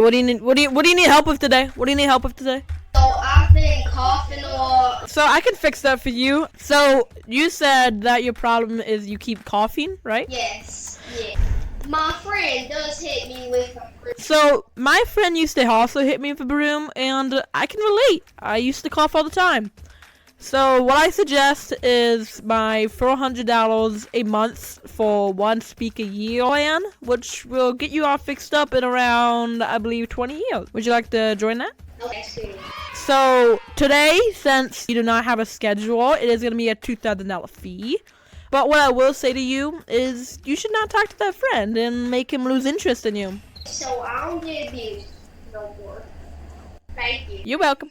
What do you need? What do you need help with today? What do you need help with today? So I've been coughing a lot. So I can fix that for you. So you said that your problem is you keep coughing, right? Yes. Yeah. My friend does hit me with a broom. So my friend used to also hit me with a broom, and I can relate. I used to cough all the time. So what I suggest is my $400 a month for one speak a year plan, which will get you all fixed up in around, I believe, 20 years. Would you like to join that? Okay, sweet. So today, since you do not have a schedule, it is going to be a $2,000 fee. But what I will say to you is you should not talk to that friend and make him lose interest in you. So I don't get abused no more. Thank you. You're welcome.